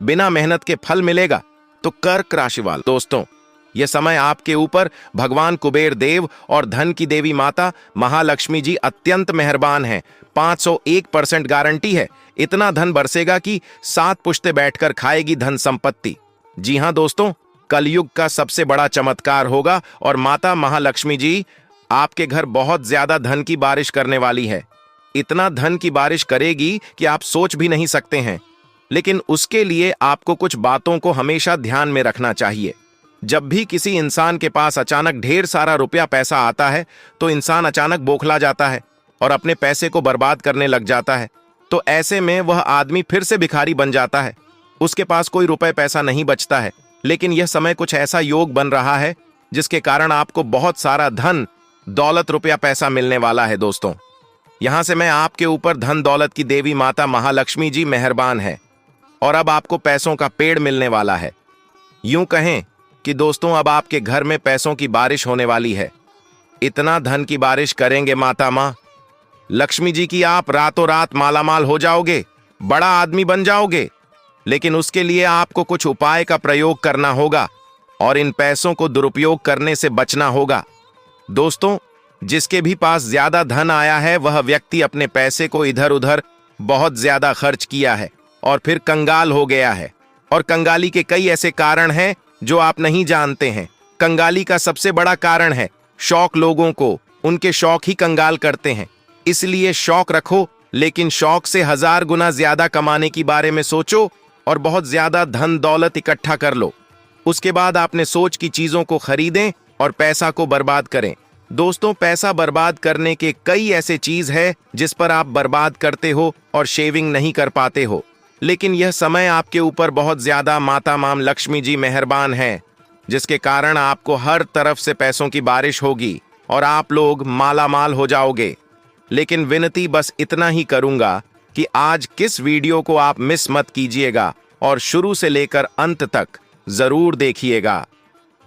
बिना मेहनत के फल मिलेगा। तो कर्क राशि वाले दोस्तों, यह समय आपके ऊपर भगवान कुबेर देव और धन की देवी माता महालक्ष्मी जी अत्यंत मेहरबान हैं। 501% गारंटी है, इतना धन बरसेगा कि 7 पुश्ते बैठकर खाएगी धन संपत्ति। जी हां दोस्तों, कलयुग का सबसे बड़ा चमत्कार होगा और माता महालक्ष्मी जी आपके घर बहुत ज्यादा धन की बारिश करने वाली है। इतना धन की बारिश करेगी कि आप सोच भी नहीं सकते हैं। लेकिन उसके लिए आपको कुछ बातों को हमेशा ध्यान में रखना चाहिए। जब भी किसी इंसान के पास अचानक ढेर सारा रुपया पैसा आता है तो इंसान अचानक बौखला जाता है और अपने पैसे को बर्बाद करने लग जाता है। तो ऐसे में वह आदमी फिर से भिखारी बन जाता है, उसके पास कोई रुपए पैसा नहीं बचता है। लेकिन यह समय कुछ ऐसा योग बन रहा है जिसके कारण आपको बहुत सारा धन दौलत रुपया पैसा मिलने वाला है। दोस्तों, यहां से मैं आपके ऊपर धन दौलत की देवी माता महालक्ष्मी जी मेहरबान है और अब आपको पैसों का पेड़ मिलने वाला है। यूं कहें कि दोस्तों, अब आपके घर में पैसों की बारिश होने वाली है। इतना धन की बारिश करेंगे माता मां लक्ष्मी जी की आप रातों रात मालामाल हो जाओगे, बड़ा आदमी बन जाओगे। लेकिन उसके लिए आपको कुछ उपाय का प्रयोग करना होगा और इन पैसों को दुरुपयोग करने से बचना होगा। दोस्तों, जिसके भी पास ज्यादा धन आया है वह व्यक्ति अपने पैसे को इधर उधर बहुत ज्यादा खर्च किया है और फिर कंगाल हो गया है। और कंगाली के कई ऐसे कारण हैं जो आप नहीं जानते हैं। कंगाली का सबसे बड़ा कारण है शौक। लोगों को उनके शौक ही कंगाल करते हैं। इसलिए शौक रखो, लेकिन शौक से 1000 गुना ज्यादा कमाने की बारे में सोचो और बहुत ज्यादा धन दौलत इकट्ठा कर लो। उसके बाद आपने सोच की चीजों को खरीदें और पैसा को बर्बाद करें। दोस्तों, पैसा बर्बाद करने के कई ऐसे चीज है जिस पर आप बर्बाद करते हो और शेविंग नहीं कर पाते हो। लेकिन यह समय आपके ऊपर बहुत ज्यादा माता मां लक्ष्मी जी मेहरबान है, जिसके कारण आपको हर तरफ से पैसों की बारिश होगी और आप लोग मालामाल हो जाओगे। लेकिन विनती बस इतना ही करूंगा कि आज किस वीडियो को आप मिस मत कीजिएगा और शुरू से लेकर अंत तक जरूर देखिएगा।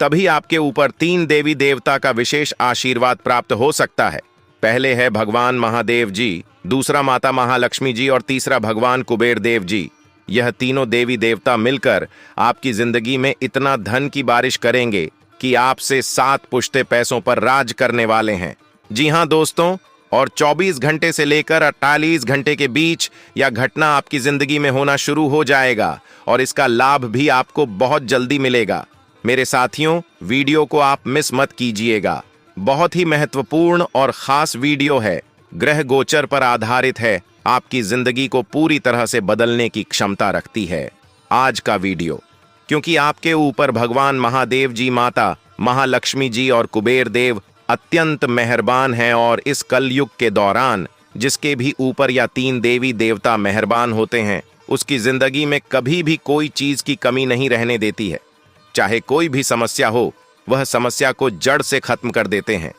तभी आपके ऊपर 3 देवी देवता का विशेष आशीर्वाद प्राप्त हो सकता है। पहले है भगवान महादेव जी, दूसरा माता महालक्ष्मी जी और तीसरा भगवान कुबेर देव जी। यह तीनों देवी देवता मिलकर आपकी जिंदगी में इतना धन की बारिश करेंगे कि आपसे 7 पुश्ते पैसों पर राज करने वाले हैं। जी हां दोस्तों, और 24 घंटे से लेकर 48 घंटे के बीच यह घटना आपकी जिंदगी में होना शुरू हो जाएगा और इसका लाभ भी आपको बहुत जल्दी मिलेगा। मेरे साथियों, वीडियो को आप मिस मत कीजिएगा। बहुत ही महत्वपूर्ण और खास वीडियो है, ग्रह गोचर पर आधारित है, आपकी जिंदगी को पूरी तरह से बदलने की क्षमता रखती है आज का वीडियो। क्योंकि आपके ऊपर भगवान महादेव जी, माता महालक्ष्मी जी और कुबेर देव अत्यंत मेहरबान हैं और इस कलयुग के दौरान जिसके भी ऊपर या 3 देवी देवता मेहरबान होते हैं उसकी जिंदगी में कभी भी कोई चीज की कमी नहीं रहने देती है। चाहे कोई भी समस्या हो, वह समस्या को जड़ से खत्म कर देते हैं।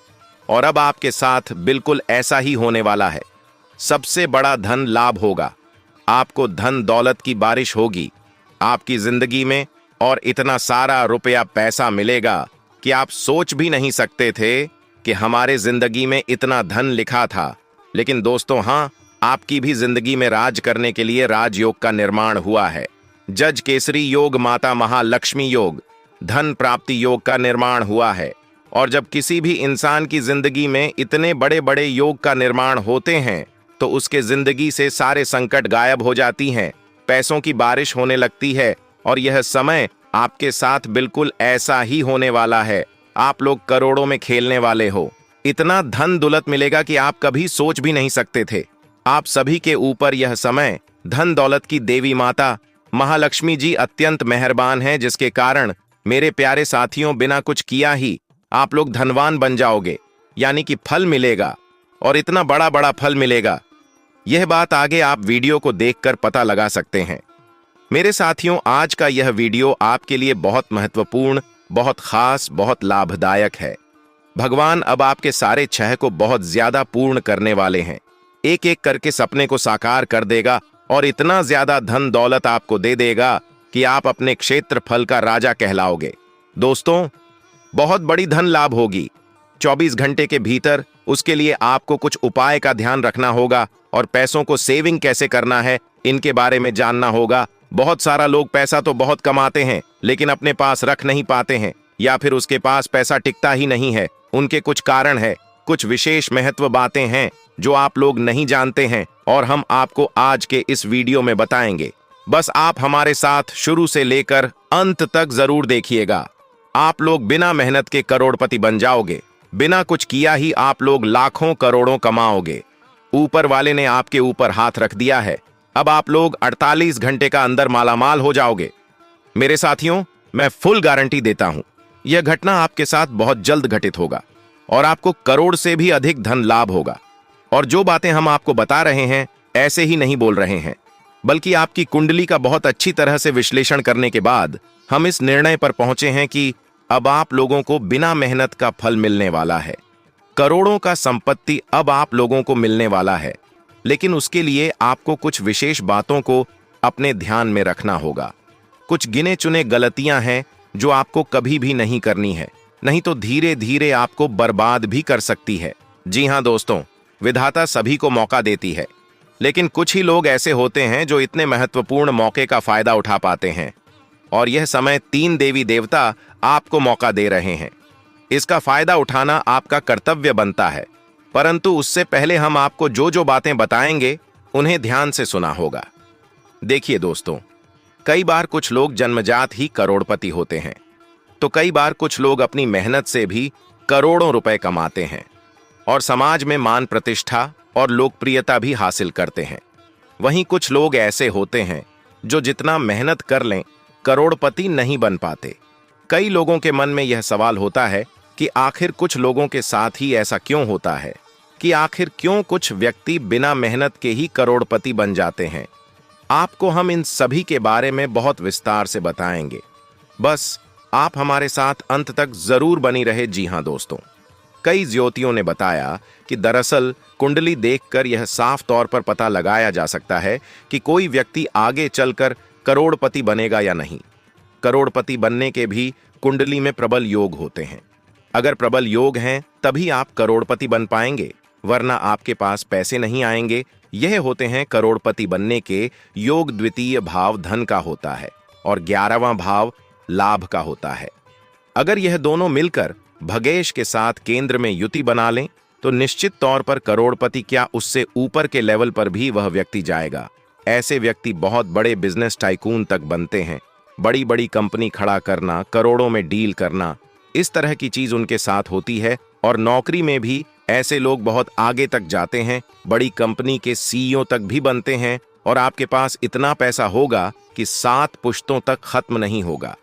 और अब आपके साथ बिल्कुल ऐसा ही होने वाला है। सबसे बड़ा धन लाभ होगा, आपको धन दौलत की बारिश होगी आपकी जिंदगी में और इतना सारा रुपया पैसा मिलेगा कि आप सोच भी नहीं सकते थे कि हमारे जिंदगी में इतना धन लिखा था। लेकिन दोस्तों, हाँ, आपकी भी जिंदगी में राज करने के लिए राजयोग का निर्माण हुआ है। जज केसरी योग, माता महालक्ष्मी योग, धन प्राप्ति योग का निर्माण हुआ है। और जब किसी भी इंसान की जिंदगी में इतने बड़े बड़े योग का निर्माण होते हैं तो उसके जिंदगी से सारे संकट गायब हो जाती हैं, पैसों की बारिश होने लगती है। और यह समय आपके साथ बिल्कुल ऐसा ही होने वाला है। आप लोग करोड़ों में खेलने वाले हो। इतना धन दौलत मिलेगा कि आप कभी सोच भी नहीं सकते थे। आप सभी के ऊपर यह समय धन दौलत की देवी माता महालक्ष्मी जी अत्यंत मेहरबान हैं, जिसके कारण मेरे प्यारे साथियों, बिना कुछ किया ही आप लोग धनवान बन जाओगे। यानी कि फल मिलेगा और इतना बड़ा बड़ा फल मिलेगा। यह बात आगे आप वीडियो को देखकर पता लगा सकते हैं। मेरे साथियों, आज का यह वीडियो आपके लिए बहुत महत्वपूर्ण, बहुत खास, बहुत लाभदायक है। भगवान अब आपके सारे छह को बहुत ज्यादा पूर्ण करने वाले हैं। एक एक करके सपने को साकार कर देगा और इतना ज्यादा धन दौलत आपको दे देगा कि आप अपने क्षेत्रफल का राजा कहलाओगे। दोस्तों, बहुत बड़ी धन लाभ होगी 24 घंटे के भीतर। उसके लिए आपको कुछ उपाय का ध्यान रखना होगा और पैसों को सेविंग कैसे करना है इनके बारे में जानना होगा। बहुत सारा लोग पैसा तो बहुत कमाते हैं लेकिन अपने पास रख नहीं पाते हैं, या फिर उसके पास पैसा टिकता ही नहीं है। उनके कुछ कारण है, कुछ विशेष महत्व बातें हैं जो आप लोग नहीं जानते हैं और हम आपको आज के इस वीडियो में बताएंगे। बस आप हमारे साथ शुरू से लेकर अंत तक जरूर देखिएगा। आप लोग बिना मेहनत के करोड़पति बन जाओगे। बिना कुछ किया ही आप लोग लाखों करोड़ों कमाओगे। ऊपर वाले ने आपके ऊपर हाथ रख दिया है। अब आप लोग 48 घंटे का अंदर मालामाल हो जाओगे। मेरे साथियों, मैं फुल गारंटी देता हूं, यह घटना आपके साथ बहुत जल्द घटित होगा और आपको करोड़ से भी अधिक धन लाभ होगा। और जो बातें हम आपको बता रहे हैं ऐसे ही नहीं बोल रहे हैं, बल्कि आपकी कुंडली का बहुत अच्छी तरह से विश्लेषण करने के बाद हम इस निर्णय पर पहुंचे हैं कि अब आप लोगों को बिना मेहनत का फल मिलने वाला है। करोड़ों का संपत्ति अब आप लोगों को मिलने वाला है, लेकिन उसके लिए आपको कुछ विशेष बातों को अपने ध्यान में रखना होगा। कुछ गिने चुने गलतियां हैं जो आपको कभी भी नहीं करनी है, नहीं तो धीरे धीरे आपको बर्बाद भी कर सकती है। जी हां दोस्तों, विधाता सभी को मौका देती है, लेकिन कुछ ही लोग ऐसे होते हैं जो इतने महत्वपूर्ण मौके का फायदा उठा पाते हैं। और यह समय 3 देवी देवता आपको मौका दे रहे हैं। इसका फायदा उठाना आपका कर्तव्य बनता है, परंतु उससे पहले हम आपको जो जो बातें बताएंगे उन्हें ध्यान से सुना होगा। देखिए दोस्तों, कई बार कुछ लोग जन्मजात ही करोड़पति होते हैं, तो कई बार कुछ लोग अपनी मेहनत से भी करोड़ों रुपए कमाते हैं और समाज में मान प्रतिष्ठा और लोकप्रियता भी हासिल करते हैं। वहीं कुछ लोग ऐसे होते हैं जो जितना मेहनत कर लें करोड़पति नहीं बन पाते। कई लोगों के मन में यह सवाल होता है कि आखिर कुछ लोगों के साथ ही ऐसा क्यों होता है, कि आखिर क्यों कुछ व्यक्ति बिना मेहनत के ही करोड़पति बन जाते हैं। आपको हम इन सभी के बारे में बहुत विस्तार से बताएंगे। बस आप हमारे साथ अंत तक जरूर बनी रहे। जी हां दोस्तों, कई ज्योतियों ने बताया कि दरअसल कुंडली देखकर यह साफ तौर पर पता लगाया जा सकता है कि कोई व्यक्ति आगे चलकर करोड़पति बनेगा या नहीं। करोड़पति बनने के भी कुंडली में प्रबल योग होते हैं। अगर प्रबल योग हैं तभी आप करोड़पति बन पाएंगे, वरना आपके पास पैसे नहीं आएंगे। यह होते हैं करोड़पति बनने के योग। द्वितीय भाव धन का होता है और 11वां भाव लाभ का होता है। अगर यह दोनों मिलकर भगेश के साथ केंद्र में युति बना लें तो निश्चित तौर पर करोड़पति क्या उससे ऊपर के लेवल पर भी वह व्यक्ति जाएगा। ऐसे व्यक्ति बहुत बड़े बिजनेस टाइकून तक बनते हैं। बड़ी बड़ी कंपनी खड़ा करना, करोड़ों में डील करना, इस तरह की चीज उनके साथ होती है। और नौकरी में भी ऐसे लोग बहुत आगे तक जाते हैं, बड़ी कंपनी के सीईओ तक भी बनते हैं। और आपके पास इतना पैसा होगा कि 7 पुश्तों तक खत्म नहीं होगा।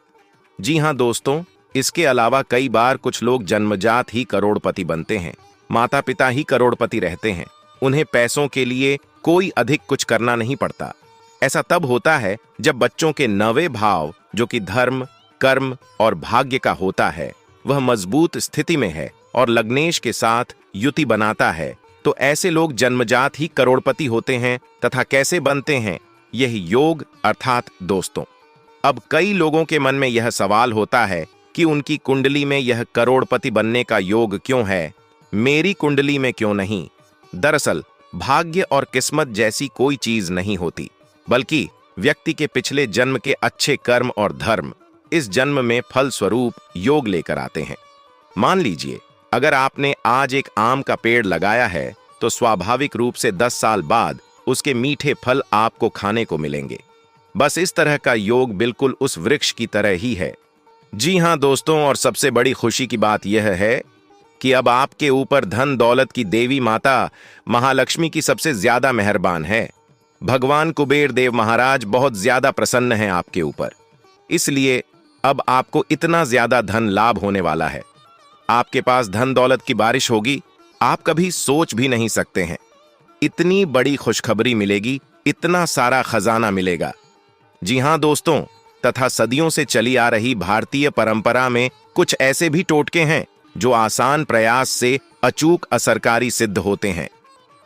जी हां दोस्तों, इसके अलावा कई बार कुछ लोग जन्मजात ही करोड़पति बनते हैं। माता पिता ही करोड़पति रहते हैं, उन्हें पैसों के लिए कोई अधिक कुछ करना नहीं पड़ता। ऐसा तब होता है जब बच्चों के 9वें भाव, जो कि धर्म, कर्म और भाग्य का होता है, वह मजबूत स्थिति में है और लग्नेश के साथ युति बनाता है, तो ऐसे लोग जन्मजात ही करोड़पति होते हैं। तथा कैसे बनते हैं? यही योग अर्थात दोस्तों, अब कई लोगों के मन में यह सवाल होता है कि उनकी कुंडली में यह करोड़पति बनने का योग क्यों है, मेरी कुंडली में क्यों नहीं? दरअसल भाग्य और किस्मत जैसी कोई चीज नहीं होती, बल्कि व्यक्ति के पिछले जन्म के अच्छे कर्म और धर्म इस जन्म में फल स्वरूप योग लेकर आते हैं। मान लीजिए, अगर आपने आज एक आम का पेड़ लगाया है तो स्वाभाविक रूप से 10 साल बाद उसके मीठे फल आपको खाने को मिलेंगे। बस इस तरह का योग बिल्कुल उस वृक्ष की तरह ही है। जी हां दोस्तों, और सबसे बड़ी खुशी की बात यह है कि अब आपके ऊपर धन दौलत की देवी माता महालक्ष्मी की सबसे ज्यादा मेहरबान है। भगवान कुबेर देव महाराज बहुत ज्यादा प्रसन्न हैं आपके ऊपर, इसलिए अब आपको इतना ज्यादा धन लाभ होने वाला है। आपके पास धन दौलत की बारिश होगी, आप कभी सोच भी नहीं सकते हैं। इतनी बड़ी खुशखबरी मिलेगी, इतना सारा खजाना मिलेगा। जी हां दोस्तों, तथा सदियों से चली आ रही भारतीय परंपरा में कुछ ऐसे भी टोटके हैं जो आसान प्रयास से अचूक असरकारी सिद्ध होते हैं।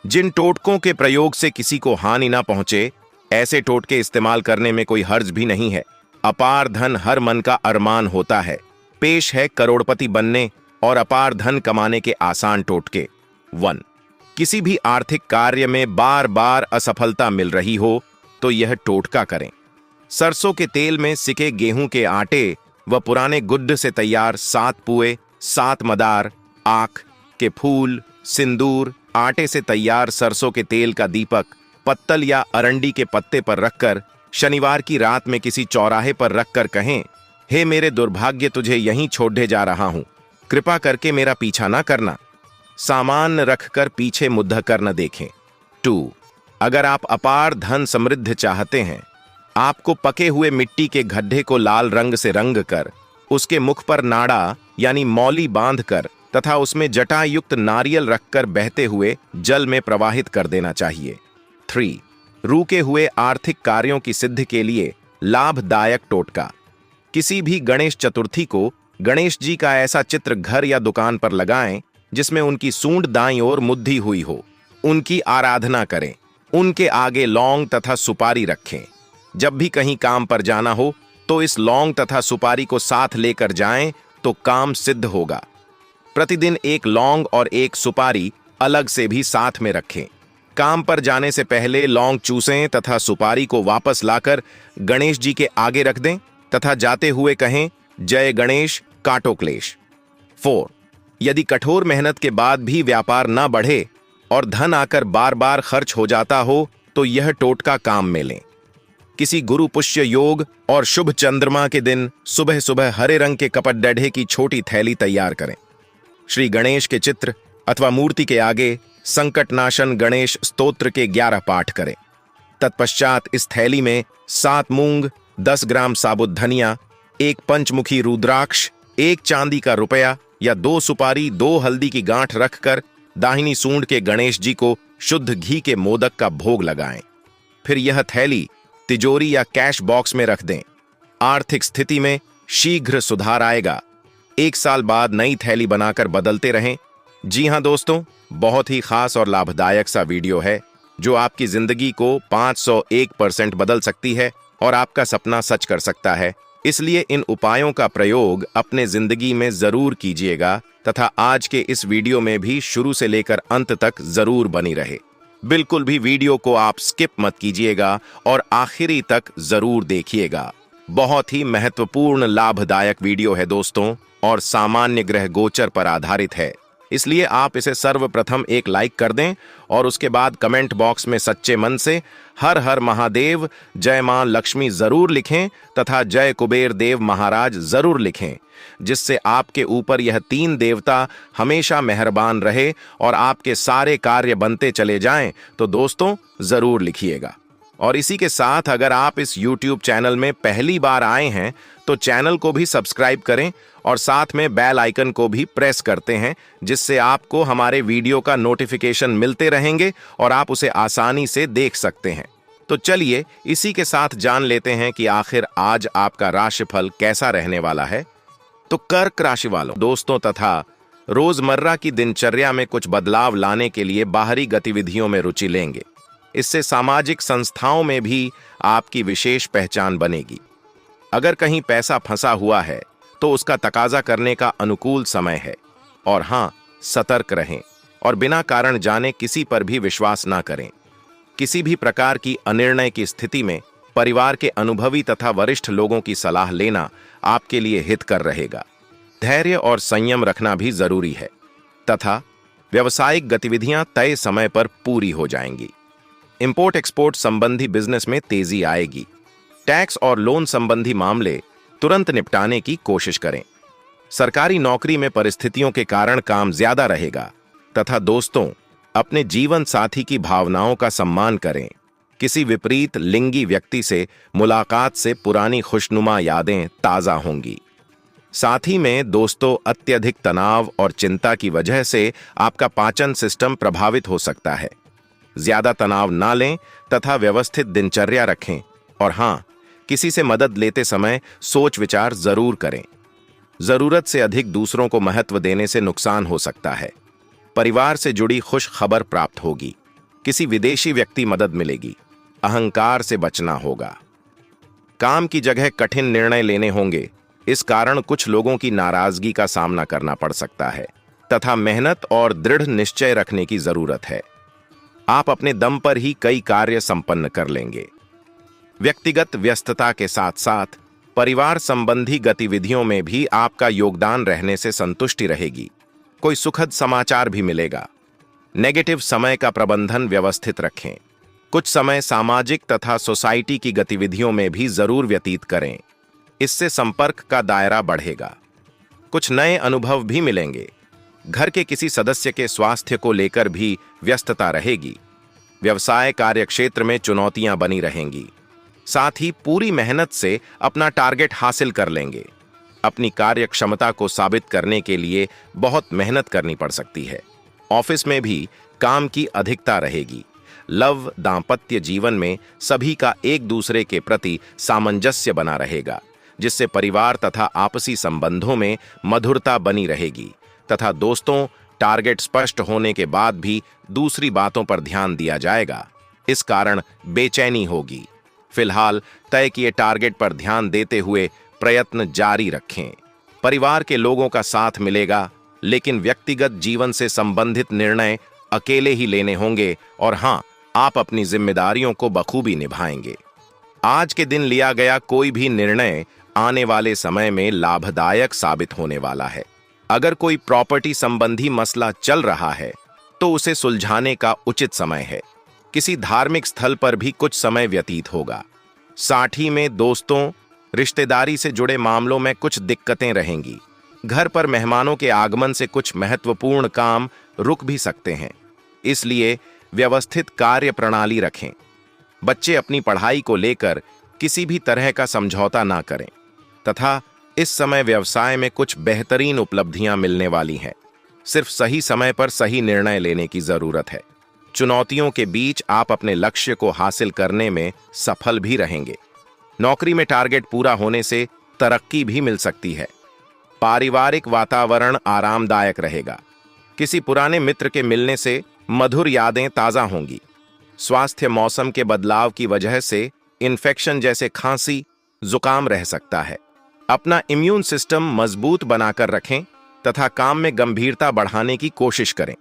जिन टोटकों के प्रयोग से किसी को हानि ना पहुंचे, ऐसे टोटके इस्तेमाल करने में कोई हर्ज भी नहीं है। अपार धन हर मन का अरमान होता है। पेश है करोड़पति बनने और अपार धन कमाने के आसान टोटके। 1. किसी भी आर्थिक कार्य में बार बार असफलता मिल रही हो तो यह टोटका करें। सरसों के तेल में सिके गेहूं के आटे व पुराने गुड्ड से तैयार 7 पुए, 7 मदार, आख के फूल, सिंदूर, आटे से तैयार सरसों के तेल का दीपक पत्तल या अरंडी के पत्ते पर रखकर शनिवार की रात में किसी चौराहे पर रखकर कहें, हे मेरे दुर्भाग्य, तुझे यहीं छोड़े जा रहा हूं, कृपा करके मेरा पीछा ना करना। सामान रखकर पीछे मुद्दा कर न देखें। 2. अगर आप अपार धन समृद्ध चाहते हैं, आपको पके हुए मिट्टी के गड्ढे को लाल रंग से रंग कर उसके मुख पर नाड़ा यानी मौली बांधकर तथा उसमें जटायुक्त नारियल रखकर बहते हुए जल में प्रवाहित कर देना चाहिए। 3. रुके हुए आर्थिक कार्यों की सिद्धि के लिए लाभदायक टोटका। किसी भी गणेश चतुर्थी को गणेश जी का ऐसा चित्र घर या दुकान पर लगाएं जिसमें उनकी सूंड दाईं ओर मुद्दी हुई हो। उनकी आराधना करें। उनके आगे लौंग तथा सुपारी रखें। जब भी कहीं काम पर जाना हो तो इस लौंग तथा सुपारी को साथ लेकर जाएं तो काम सिद्ध होगा। प्रतिदिन एक लौंग और एक सुपारी अलग से भी साथ में रखें। काम पर जाने से पहले लौंग चूसें तथा सुपारी को वापस लाकर गणेश जी के आगे रख दें तथा जाते हुए कहें, जय गणेश, काटो क्लेश। 4. यदि कठोर मेहनत के बाद भी व्यापार न बढ़े और धन आकर बार बार खर्च हो जाता हो तो यह टोटका काम में लें। किसी गुरु पुष्य योग और शुभ चंद्रमा के दिन सुबह सुबह हरे रंग के कपट डढ़े की छोटी थैली तैयार करें। श्री गणेश के चित्र अथवा मूर्ति के आगे संकटनाशन गणेश स्तोत्र के 11 पाठ करें। तत्पश्चात इस थैली में 7 मूंग, 10 ग्राम साबुत धनिया, 1 पंचमुखी रुद्राक्ष, 1 चांदी का रुपया या 2 सुपारी, 2 हल्दी की गांठ रखकर दाहिनी सूंड के गणेश जी को शुद्ध घी के मोदक का भोग लगाएं। फिर यह थैली तिजोरी या कैश बॉक्स में रख दें। आर्थिक स्थिति में शीघ्र सुधार आएगा। 1 साल बाद नई थैली बनाकर बदलते रहें। जी हां दोस्तों, बहुत ही खास और लाभदायक सा वीडियो है जो आपकी जिंदगी को 501% बदल सकती है और आपका सपना सच कर सकता है। इसलिए इन उपायों का प्रयोग अपने जिंदगी में जरूर कीजिएगा तथा आज के इस वीडियो में भी शुरू से लेकर अंत तक जरूर बनी रहे। बिल्कुल भी वीडियो को आप स्किप मत कीजिएगा और आखिरी तक जरूर देखिएगा। बहुत ही महत्वपूर्ण लाभदायक वीडियो है दोस्तों और सामान्य ग्रह गोचर पर आधारित है। इसलिए आप इसे सर्वप्रथम एक लाइक कर दें और उसके बाद कमेंट बॉक्स में सच्चे मन से हर हर महादेव, जय मां लक्ष्मी जरूर लिखें तथा जय कुबेर देव महाराज जरूर लिखें, जिससे आपके ऊपर यह 3 देवता हमेशा मेहरबान रहे और आपके सारे कार्य बनते चले जाएं। तो दोस्तों जरूर लिखिएगा। और इसी के साथ अगर आप इस YouTube चैनल में पहली बार आए हैं तो चैनल को भी सब्सक्राइब करें और साथ में बेल आइकन को भी प्रेस करते हैं, जिससे आपको हमारे वीडियो का नोटिफिकेशन मिलते रहेंगे और आप उसे आसानी से देख सकते हैं। तो चलिए इसी के साथ जान लेते हैं कि आखिर आज आपका राशिफल कैसा रहने वाला है। तो कर्क राशि वालों दोस्तों तथा रोजमर्रा की दिनचर्या में कुछ बदलाव लाने के लिए बाहरी गतिविधियों में रुचि लेंगे। इससे सामाजिक संस्थाओं में भी आपकी विशेष पहचान बनेगी। अगर कहीं पैसा फंसा हुआ है तो उसका तकाजा करने का अनुकूल समय है। और हां, सतर्क रहें और बिना कारण जाने किसी पर भी विश्वास ना करें। किसी भी प्रकार की अनिर्णय की स्थिति में परिवार के अनुभवी तथा वरिष्ठ लोगों की सलाह लेना आपके लिए हितकर रहेगा। धैर्य और संयम रखना भी जरूरी है तथा व्यावसायिक गतिविधियां तय समय पर पूरी हो जाएंगी। इंपोर्ट एक्सपोर्ट संबंधी बिजनेस में तेजी आएगी। टैक्स और लोन संबंधी मामले तुरंत निपटाने की कोशिश करें। सरकारी नौकरी में परिस्थितियों के कारण काम ज्यादा रहेगा तथा दोस्तों अपने जीवन साथी की भावनाओं का सम्मान करें। किसी विपरीत लिंगी व्यक्ति से मुलाकात से पुरानी खुशनुमा यादें ताजा होंगी। साथ ही में दोस्तों अत्यधिक तनाव और चिंता की वजह से आपका पाचन सिस्टम प्रभावित हो सकता है। ज्यादा तनाव ना लें तथा व्यवस्थित दिनचर्या रखें। और हां, किसी से मदद लेते समय सोच विचार जरूर करें। जरूरत से अधिक दूसरों को महत्व देने से नुकसान हो सकता है। परिवार से जुड़ी खुश खबर प्राप्त होगी। किसी विदेशी व्यक्ति मदद मिलेगी। अहंकार से बचना होगा। काम की जगह कठिन निर्णय लेने होंगे। इस कारण कुछ लोगों की नाराजगी का सामना करना पड़ सकता है तथा मेहनत और दृढ़ निश्चय रखने की जरूरत है। आप अपने दम पर ही कई कार्य संपन्न कर लेंगे। व्यक्तिगत व्यस्तता के साथ साथ परिवार संबंधी गतिविधियों में भी आपका योगदान रहने से संतुष्टि रहेगी। कोई सुखद समाचार भी मिलेगा। नेगेटिव समय का प्रबंधन व्यवस्थित रखें। कुछ समय सामाजिक तथा सोसाइटी की गतिविधियों में भी जरूर व्यतीत करें। इससे संपर्क का दायरा बढ़ेगा। कुछ नए अनुभव भी मिलेंगे। घर के किसी सदस्य के स्वास्थ्य को लेकर भी व्यस्तता रहेगी। व्यवसाय कार्यक्षेत्र में चुनौतियां बनी रहेंगी। साथ ही पूरी मेहनत से अपना टारगेट हासिल कर लेंगे। अपनी कार्य क्षमता को साबित करने के लिए बहुत मेहनत करनी पड़ सकती है। ऑफिस में भी काम की अधिकता रहेगी। लव दांपत्य जीवन में सभी का एक दूसरे के प्रति सामंजस्य बना रहेगा, जिससे परिवार तथा आपसी संबंधों में मधुरता बनी रहेगी तथा दोस्तों, टारगेट स्पष्ट होने के बाद भी दूसरी बातों पर ध्यान दिया जाएगा। इस कारण बेचैनी होगी। फिलहाल तय किए टारगेट पर ध्यान देते हुए प्रयत्न जारी रखें। परिवार के लोगों का साथ मिलेगा, लेकिन व्यक्तिगत जीवन से संबंधित निर्णय अकेले ही लेने होंगे और हाँ, आप अपनी जिम्मेदारियों को बखूबी निभाएंगे। आज के दिन लिया गया कोई भी निर्णय आने वाले समय में लाभदायक साबित होने वाला है। अगर कोई प्रॉपर्टी संबंधी मसला चल रहा है तो उसे सुलझाने का उचित समय है। किसी धार्मिक स्थल पर भी कुछ समय व्यतीत होगा। साठी में दोस्तों, रिश्तेदारी से जुड़े मामलों में कुछ दिक्कतें रहेंगी। घर पर मेहमानों के आगमन से कुछ महत्वपूर्ण काम रुक भी सकते हैं, इसलिए व्यवस्थित कार्य प्रणाली रखें। बच्चे अपनी पढ़ाई को लेकर किसी भी तरह का समझौता ना करें तथा इस समय व्यवसाय में कुछ बेहतरीन उपलब्धियां मिलने वाली हैं। सिर्फ सही समय पर सही निर्णय लेने की जरूरत है। चुनौतियों के बीच आप अपने लक्ष्य को हासिल करने में सफल भी रहेंगे। नौकरी में टारगेट पूरा होने से तरक्की भी मिल सकती है। पारिवारिक वातावरण आरामदायक रहेगा। किसी पुराने मित्र के मिलने से मधुर यादें ताजा होंगी। स्वास्थ्य मौसम के बदलाव की वजह से इन्फेक्शन जैसे खांसी, जुकाम रह सकता है। अपना इम्यून सिस्टम मजबूत बनाकर रखें तथा काम में गंभीरता बढ़ाने की कोशिश करें।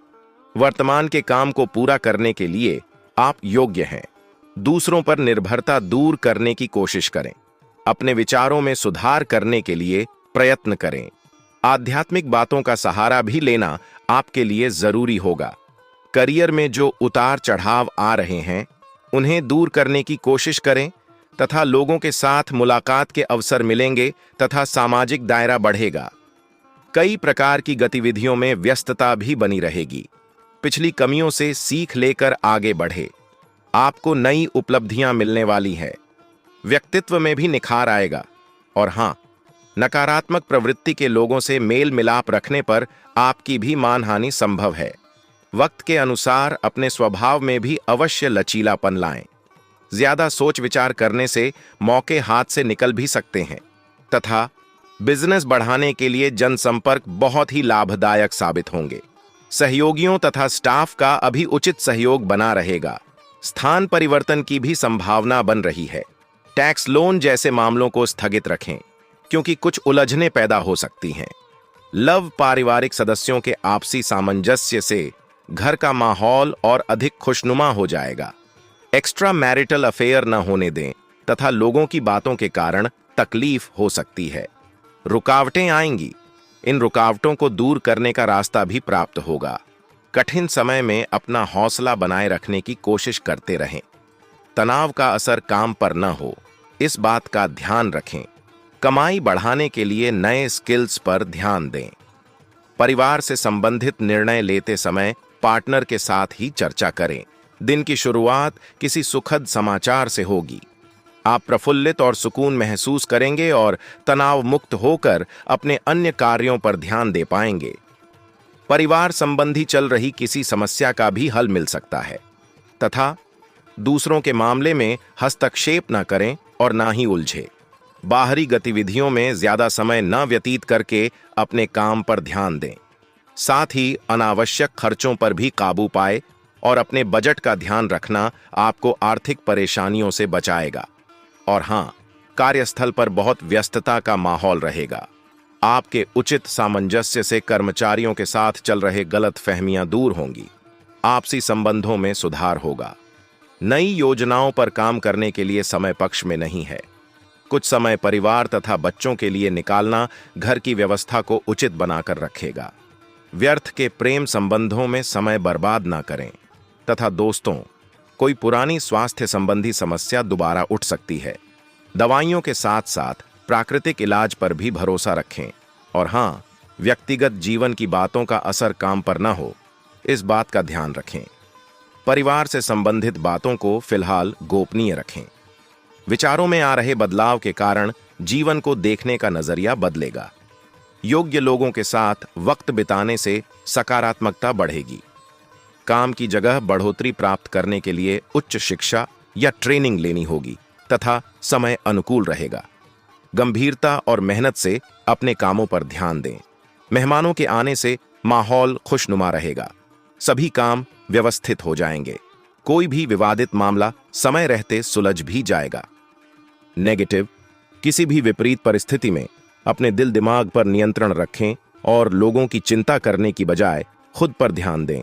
वर्तमान के काम को पूरा करने के लिए आप योग्य हैं। दूसरों पर निर्भरता दूर करने की कोशिश करें। अपने विचारों में सुधार करने के लिए प्रयत्न करें। आध्यात्मिक बातों का सहारा भी लेना आपके लिए जरूरी होगा। करियर में जो उतार चढ़ाव आ रहे हैं, उन्हें दूर करने की कोशिश करें तथा लोगों के साथ मुलाकात के अवसर मिलेंगे तथा सामाजिक दायरा बढ़ेगा। कई प्रकार की गतिविधियों में व्यस्तता भी बनी रहेगी। पिछली कमियों से सीख लेकर आगे बढ़े। आपको नई उपलब्धियां मिलने वाली है। व्यक्तित्व में भी निखार आएगा। और हां, नकारात्मक प्रवृत्ति के लोगों से मेल मिलाप रखने पर आपकी भी मानहानि संभव है। वक्त के अनुसार अपने स्वभाव में भी अवश्य लचीलापन लाएं। ज्यादा सोच विचार करने से मौके हाथ से निकल भी सकते हैं तथा बिजनेस बढ़ाने के लिए जनसंपर्क बहुत ही लाभदायक साबित होंगे। सहयोगियों तथा स्टाफ का अभी उचित सहयोग बना रहेगा। स्थान परिवर्तन की भी संभावना बन रही है। टैक्स लोन जैसे मामलों को स्थगित रखें, क्योंकि कुछ उलझनें पैदा हो सकती हैं। लव पारिवारिक सदस्यों के आपसी सामंजस्य से घर का माहौल और अधिक खुशनुमा हो जाएगा। एक्स्ट्रा मैरिटल अफेयर न होने दें तथा लोगों की बातों के कारण तकलीफ हो सकती है। रुकावटें आएंगी। इन रुकावटों को दूर करने का रास्ता भी प्राप्त होगा। कठिन समय में अपना हौसला बनाए रखने की कोशिश करते रहें। तनाव का असर काम पर न हो, इस बात का ध्यान रखें। कमाई बढ़ाने के लिए नए स्किल्स पर ध्यान दें। परिवार से संबंधित निर्णय लेते समय पार्टनर के साथ ही चर्चा करें। दिन की शुरुआत किसी सुखद समाचार से होगी। आप प्रफुल्लित और सुकून महसूस करेंगे और तनाव मुक्त होकर अपने अन्य कार्यों पर ध्यान दे पाएंगे। परिवार संबंधी चल रही किसी समस्या का भी हल मिल सकता है तथा दूसरों के मामले में हस्तक्षेप न करें और ना ही उलझे। बाहरी गतिविधियों में ज्यादा समय न व्यतीत करके अपने काम पर ध्यान दें। साथ ही अनावश्यक खर्चों पर भी काबू पाए और अपने बजट का ध्यान रखना आपको आर्थिक परेशानियों से बचाएगा। और हां, कार्यस्थल पर बहुत व्यस्तता का माहौल रहेगा। आपके उचित सामंजस्य से कर्मचारियों के साथ चल रहे गलतफहमियां दूर होंगी। आपसी संबंधों में सुधार होगा। नई योजनाओं पर काम करने के लिए समय पक्ष में नहीं है। कुछ समय परिवार तथा बच्चों के लिए निकालना घर की व्यवस्था को उचित बनाकर रखेगा। व्यर्थ के प्रेम संबंधों में समय बर्बाद ना करें। तथा दोस्तों, कोई पुरानी स्वास्थ्य संबंधी समस्या दोबारा उठ सकती है। दवाइयों के साथ साथ प्राकृतिक इलाज पर भी भरोसा रखें। और हाँ, व्यक्तिगत जीवन की बातों का असर काम पर न हो, इस बात का ध्यान रखें। परिवार से संबंधित बातों को फिलहाल गोपनीय रखें। विचारों में आ रहे बदलाव के कारण जीवन को देखने का नजरिया बदलेगा। योग्य लोगों के साथ वक्त बिताने से सकारात्मकता बढ़ेगी। काम की जगह बढ़ोतरी प्राप्त करने के लिए उच्च शिक्षा या ट्रेनिंग लेनी होगी तथा समय अनुकूल रहेगा। गंभीरता और मेहनत से अपने कामों पर ध्यान दें। मेहमानों के आने से माहौल खुशनुमा रहेगा। सभी काम व्यवस्थित हो जाएंगे। कोई भी विवादित मामला समय रहते सुलझ भी जाएगा। नेगेटिव, किसी भी विपरीत परिस्थिति में अपने दिल दिमाग पर नियंत्रण रखें और लोगों की चिंता करने की बजाय खुद पर ध्यान दें।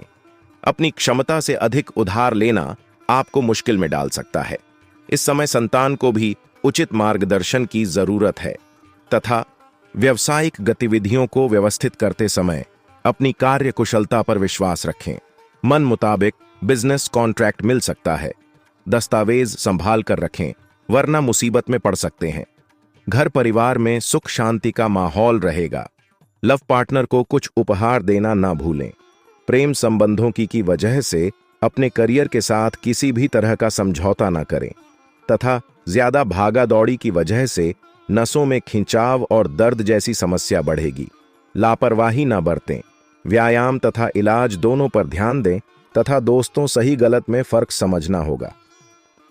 अपनी क्षमता से अधिक उधार लेना आपको मुश्किल में डाल सकता है। इस समय संतान को भी उचित मार्गदर्शन की जरूरत है तथा व्यावसायिक गतिविधियों को व्यवस्थित करते समय अपनी कार्य कुशलता पर विश्वास रखें। मन मुताबिक बिजनेस कॉन्ट्रैक्ट मिल सकता है। दस्तावेज संभाल कर रखें, वरना मुसीबत में पड़ सकते हैं। घर परिवार में सुख शांति का माहौल रहेगा। लव पार्टनर को कुछ उपहार देना ना भूलें। प्रेम संबंधों की वजह से अपने करियर के साथ किसी भी तरह का समझौता ना करें तथा ज्यादा भागा दौड़ी की वजह से नसों में खिंचाव और दर्द जैसी समस्या बढ़ेगी। लापरवाही ना बरतें। व्यायाम तथा इलाज दोनों पर ध्यान दें तथा दोस्तों सही गलत में फर्क समझना होगा।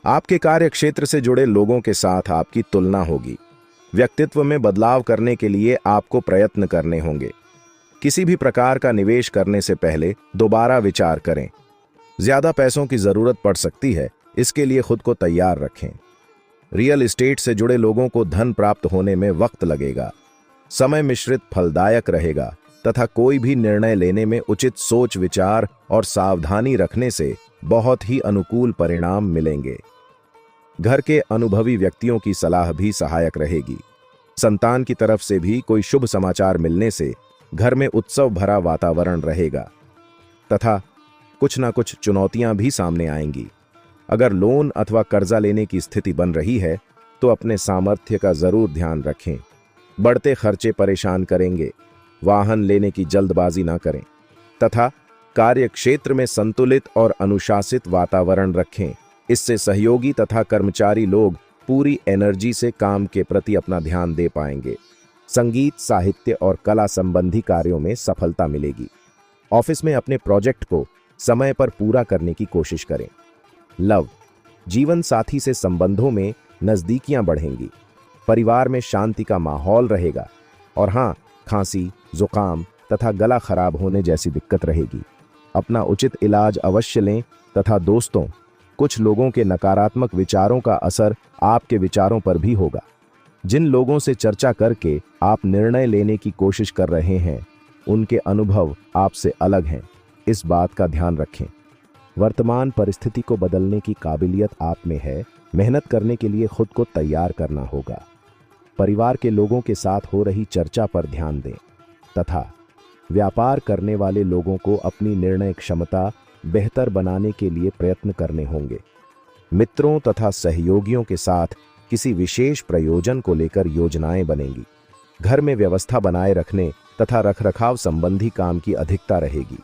आपके कार्य क्षेत्र से जुड़े लोगों के साथ आपकी तुलना होगी। व्यक्तित्व में बदलाव करने के लिए आपको प्रयत्न करने होंगे। किसी भी प्रकार का निवेश करने से पहले दोबारा विचार करें। ज्यादा पैसों की जरूरत पड़ सकती है, इसके लिए खुद को तैयार रखें। रियल एस्टेट से जुड़े लोगों को धन प्राप्त होने में वक्त लगेगा। समय मिश्रित फलदायक रहेगा तथा कोई भी निर्णय लेने में उचित सोच विचार और सावधानी रखने से बहुत ही अनुकूल परिणाम मिलेंगे। घर के अनुभवी व्यक्तियों की सलाह भी सहायक रहेगी। संतान की तरफ से भी कोई शुभ समाचार मिलने से घर में उत्सव भरा वातावरण रहेगा तथा कुछ ना कुछ चुनौतियां भी सामने आएंगी। अगर लोन अथवा कर्जा लेने की स्थिति बन रही है तो अपने सामर्थ्य का जरूर ध्यान रखें। बढ़ते खर्चे परेशान करेंगे। वाहन लेने की जल्दबाजी ना करें तथा कार्य क्षेत्र में संतुलित और अनुशासित वातावरण रखें। इससे सहयोगी तथा कर्मचारी लोग पूरी एनर्जी से काम के प्रति अपना ध्यान दे पाएंगे। संगीत, साहित्य और कला संबंधी कार्यों में सफलता मिलेगी। ऑफिस में अपने प्रोजेक्ट को समय पर पूरा करने की कोशिश करें। लव, जीवन साथी से संबंधों में नजदीकियां बढ़ेंगी। परिवार में शांति का माहौल रहेगा। और हाँ, खांसी, जुकाम तथा गला खराब होने जैसी दिक्कत रहेगी। अपना उचित इलाज अवश्य लें तथा दोस्तों, कुछ लोगों के नकारात्मक विचारों का असर आपके विचारों पर भी होगा। जिन लोगों से चर्चा करके आप निर्णय लेने की कोशिश कर रहे हैं, उनके अनुभव आपसे अलग हैं। इस बात का ध्यान रखें। वर्तमान परिस्थिति को बदलने की काबिलियत आप में है। मेहनत करने के लिए खुद को तैयार करना होगा। परिवार के लोगों के साथ हो रही चर्चा पर ध्यान दें तथा व्यापार करने वाले लोगों को अपनी निर्णय क्षमता बेहतर बनाने के लिए प्रयत्न करने होंगे। मित्रों तथा सहयोगियों के साथ किसी विशेष प्रयोजन को लेकर योजनाएं बनेंगी। घर में व्यवस्था बनाए रखने तथा रखरखाव संबंधी काम की अधिकता रहेगी।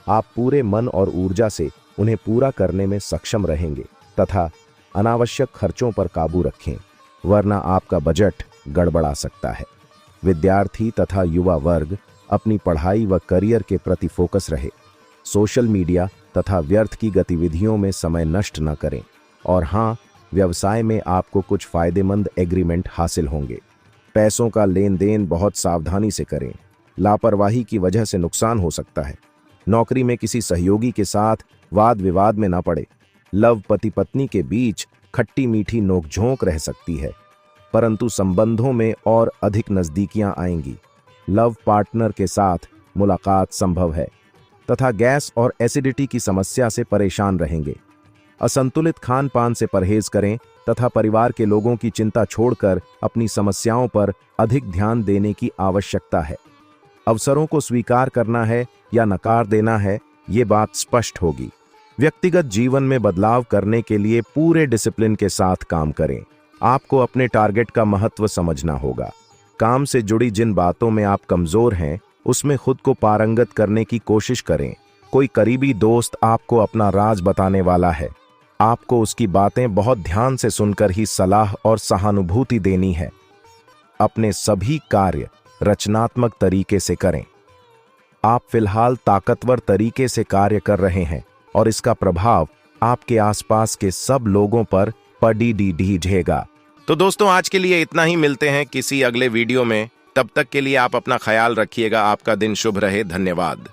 आप पूरे मन और ऊर्जा से उन्हें पूरा करने में सक्षम रहेंगे तथा अनावश्यक खर्चों पर काबू रखें, वरना आपका बजट गड़बड़ा सकता है। विद्यार्थी तथा युवा वर्ग अपनी पढ़ाई व करियर के प्रति फोकस रहे। सोशल मीडिया तथा व्यर्थ की गतिविधियों में समय नष्ट न करें। और हाँ, व्यवसाय में आपको कुछ फायदेमंद एग्रीमेंट हासिल होंगे। पैसों का लेन देन बहुत सावधानी से करें। लापरवाही की वजह से नुकसान हो सकता है। नौकरी में किसी सहयोगी के साथ वाद विवाद में न पड़े। लव, पति पत्नी के बीच खट्टी मीठी नोकझोंक रह सकती है, परंतु संबंधों में और अधिक नजदीकियां आएंगी। लव पार्टनर के साथ मुलाकात संभव है तथा गैस और एसिडिटी की समस्या से परेशान रहेंगे। असंतुलित खान पान से परहेज करें तथा परिवार के लोगों की चिंता छोड़कर अपनी समस्याओं पर अधिक ध्यान देने की आवश्यकता है। अवसरों को स्वीकार करना है या नकार देना है, ये बात स्पष्ट होगी। व्यक्तिगत जीवन में बदलाव करने के लिए पूरे डिसिप्लिन के साथ काम करें। आपको अपने टारगेट का महत्व समझना होगा। काम से जुड़ी जिन बातों में आप कमजोर हैं, उसमें खुद को पारंगत करने की कोशिश करें। कोई करीबी दोस्त आपको अपना राज बताने वाला है। आपको उसकी बातें बहुत ध्यान से सुनकर ही सलाह और सहानुभूति देनी है। अपने सभी कार्य रचनात्मक तरीके से करें। आप फिलहाल ताकतवर तरीके से कार्य कर रहे हैं और इसका प्रभाव आपके आसपास के सब लोगों पर पड़ेगा। तो दोस्तों, आज के लिए इतना ही। मिलते हैं किसी अगले वीडियो में। तब तक के लिए आप अपना ख्याल रखिएगा। आपका दिन शुभ रहे। धन्यवाद।